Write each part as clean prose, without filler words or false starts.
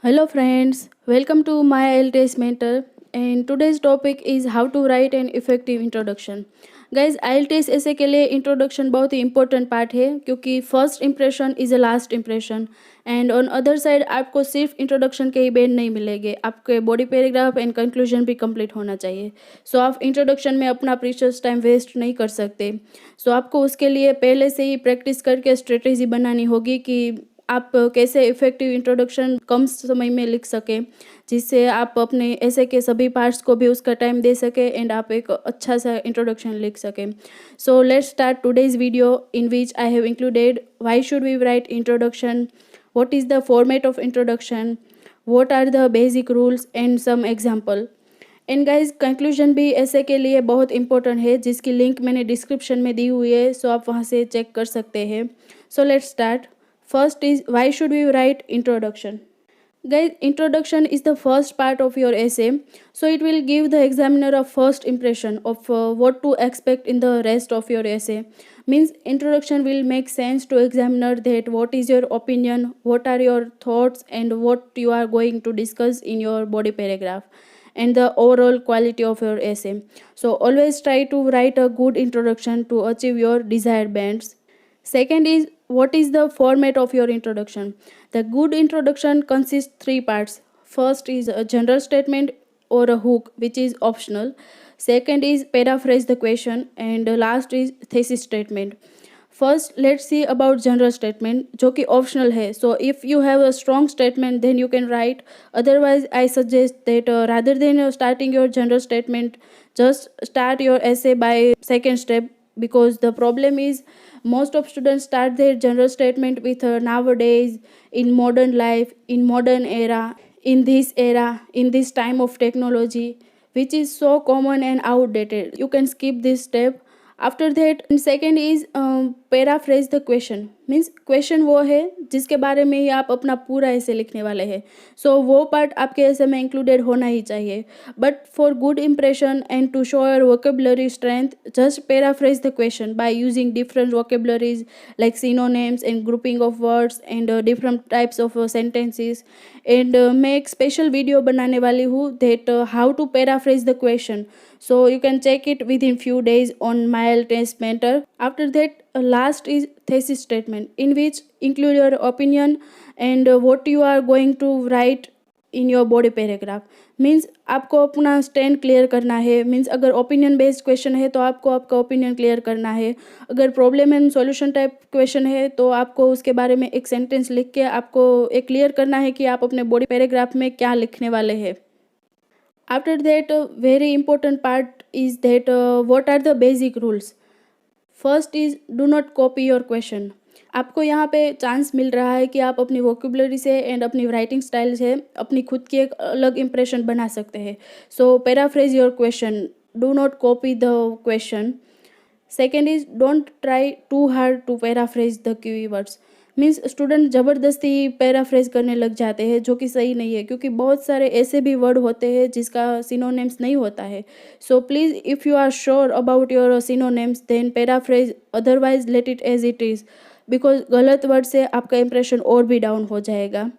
Hello friends, welcome to my IELTS mentor and today's topic is how to write an effective introduction. Guys, IELTS ऐसे के लिए introduction बहुत ही important part है क्योंकि first impression is a last impression and on other side आपको सिर्फ introduction के ही band नहीं मिलेंगे, आपके बॉडी पैराग्राफ एंड कंक्लूजन भी कंप्लीट होना चाहिए. सो आप इंट्रोडक्शन में अपना प्रीशियस टाइम वेस्ट नहीं कर सकते. सो आपको उसके लिए पहले से ही प्रैक्टिस करके स्ट्रेटेजी बनानी होगी कि आप कैसे इफ़ेक्टिव इंट्रोडक्शन कम समय में लिख सकें, जिससे आप अपने ऐसे के सभी पार्ट्स को भी उसका टाइम दे सकें एंड आप एक अच्छा सा इंट्रोडक्शन लिख सकें. So let's start today's video in which I have included why should we write introduction, what is the format of introduction, what are the basic rules and some example. And guys conclusion भी ऐसे के लिए बहुत important है जिसकी link मैंने description में दी हुई है, सो आप वहाँ से चेक कर सकते हैं. सो let's start. First is why should we write introduction? Guys, introduction is the first part of your essay, so it will give the examiner a first impression of what to expect in the rest of your essay. Means introduction will make sense to examiner that what is your opinion, what are your thoughts and what you are going to discuss in your body paragraph and the overall quality of your essay. So always try to write a good introduction to achieve your desired bands. Second is what is the format of your introduction. The good introduction consists three parts. First is a general statement or a hook which is optional. Second is paraphrase the question and last is thesis statement. First let's see about general statement जो कि optional है. So if you have a strong statement then you can write. Otherwise I suggest that rather than starting your general statement, just start your essay by second step, because the problem is most of students start their general statement with nowadays, in modern life, in modern era, in this time of technology, which is so common and outdated. You can skip this step. After that second is paraphrase the question. Means question वो है जिसके बारे में ही आप अपना पूरा ऐसे लिखने वाले हैं. सो वो पार्ट आपके ऐसे में इंक्लूडेड होना ही चाहिए. But for good impression and to show your vocabulary strength, just paraphrase the question by using different vocabularies like synonyms and grouping of words and different types of sentences. And मैं एक special video बनाने वाली हूँ that how to paraphrase the question, so you can check it within few days on my test mentor. After that last is thesis statement, in which include your opinion and what you are going to write in your body paragraph. Means आपको अपना stand clear करना है. Means अगर opinion based question है तो आपको आपका opinion clear करना है. अगर problem and solution type question है तो आपको उसके बारे में एक सेंटेंस लिख के आपको एक क्लियर करना है कि आप अपने बॉडी पैराग्राफ में क्या लिखने वाले हैं. After that very important part is that what are the basic rules. First is do not copy your question. आपको यहाँ पे चांस मिल रहा है कि आप अपनी वोकेबलरी से एंड अपनी राइटिंग स्टाइल से अपनी खुद की एक अलग इंप्रेशन बना सकते हैं. So paraphrase your question, do not copy the question. Second is don't try too hard to paraphrase the keywords. Means student ज़बरदस्ती पैराफ्रेज करने लग जाते हैं, जो कि सही नहीं है क्योंकि बहुत सारे ऐसे भी वर्ड होते हैं जिसका सिनोनिम्स नहीं होता है. So please if you are sure about your synonyms then paraphrase, otherwise let it as it is, because गलत वर्ड से आपका इंप्रेशन और भी डाउन हो जाएगा.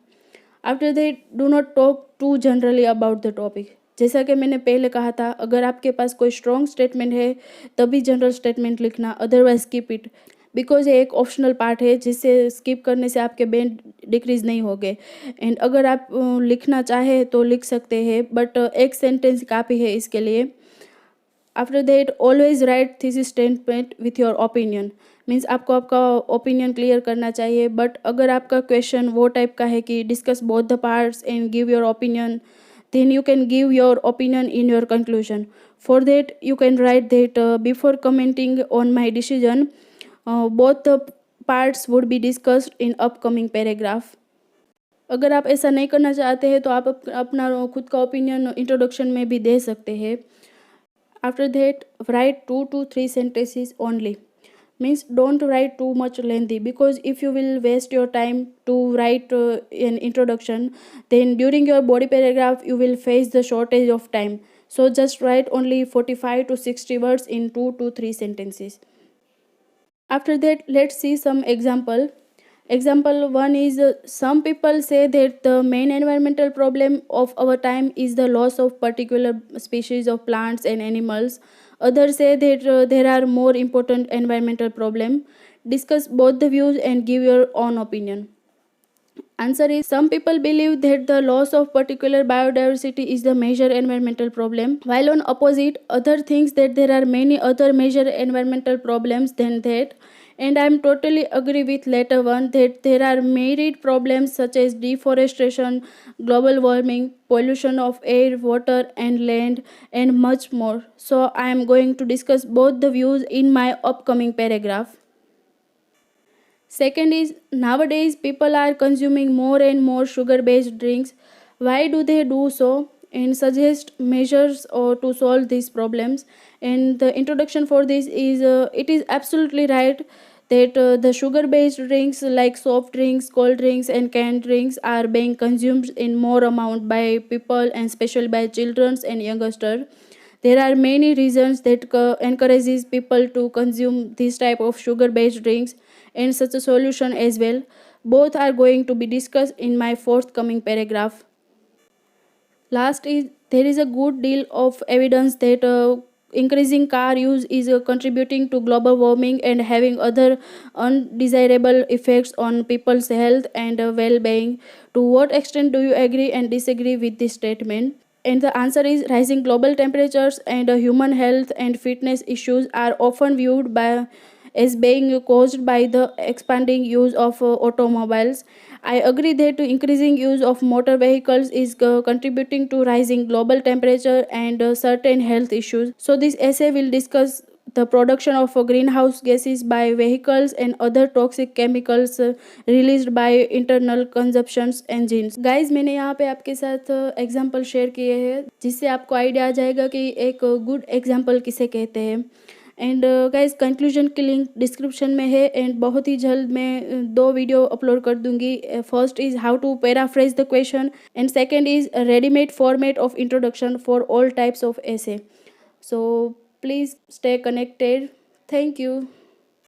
After that do not talk to generally about the topic. जैसा कि मैंने पहले कहा था, अगर आपके पास कोई स्ट्रॉन्ग स्टेटमेंट है तभी जनरल स्टेटमेंट लिखना, अदरवाइज स्किप इट, बिकॉज ये एक ऑप्शनल पार्ट है जिससे स्किप करने से आपके बैंड डिक्रीज नहीं होंगे. एंड अगर आप लिखना चाहें तो लिख सकते हैं, बट एक सेंटेंस काफ़ी है इसके लिए. After that always right thesis statement with your opinion. Means आपको आपका ओपिनियन क्लियर करना चाहिए, बट अगर आपका क्वेश्चन वो टाइप का है कि discuss both the parts and give your opinion, then you can give your opinion in your conclusion. For that you can write that before commenting on my decision, both the parts would be discussed in upcoming paragraph. अगर आप ऐसा नहीं करना चाहते हैं तो आप अपना खुद का ओपिनियन इंट्रोडक्शन में भी दे सकते हैं. After that right 2 to 3 sentences only. Means don't write too much lengthy, because if you will waste your time to write an introduction, then during your body paragraph you will face the shortage of time. So just write only 45 to 60 words in 2 to 3 sentences. After that let's see some example. Example one is some people say that the main environmental problem of our time is the loss of particular species of plants and animals. Others say that there are more important environmental problems. Discuss both the views and give your own opinion. Answer is some people believe that the loss of particular biodiversity is the major environmental problem, while on opposite, other thinks that there are many other major environmental problems than that. And I am totally agree with latter one that there are myriad problems such as deforestation, global warming, pollution of air, water, and land, and much more. So I am going to discuss both the views in my upcoming paragraph. Second is nowadays people are consuming more and more sugar based drinks. Why do they do so? And suggest measures to solve these problems. And the introduction for this is it is absolutely right that the sugar based drinks like soft drinks, cold drinks, and canned drinks are being consumed in more amount by people and especially by children and youngsters. There are many reasons that encourages people to consume this type of sugar based drinks and such a solution as well. Both are going to be discussed in my forthcoming paragraph. Last is there is a good deal of evidence that increasing car use is contributing to global warming and having other undesirable effects on people's health and well-being. To what extent do you agree and disagree with this statement? And the answer is rising global temperatures and human health and fitness issues are often viewed by as being caused by the expanding use of automobiles. I agree that increasing use of motor vehicles is contributing to rising global temperature and certain health issues. So this essay will discuss the production of greenhouse gases by vehicles and other toxic chemicals released by internal consumption engines. Guys मैंने यहाँ पे आपके साथ example share किए हैं जिससे आपको idea आ जाएगा कि एक गुड एग्जाम्पल किसे कहते हैं. एंड गाइज कंक्लूजन की लिंक डिस्क्रिप्शन में है एंड बहुत ही जल्द मैं दो वीडियो अपलोड कर दूंगी. First is how to paraphrase the question and second is readymade format of introduction for all types of essay. So please stay connected. Thank you.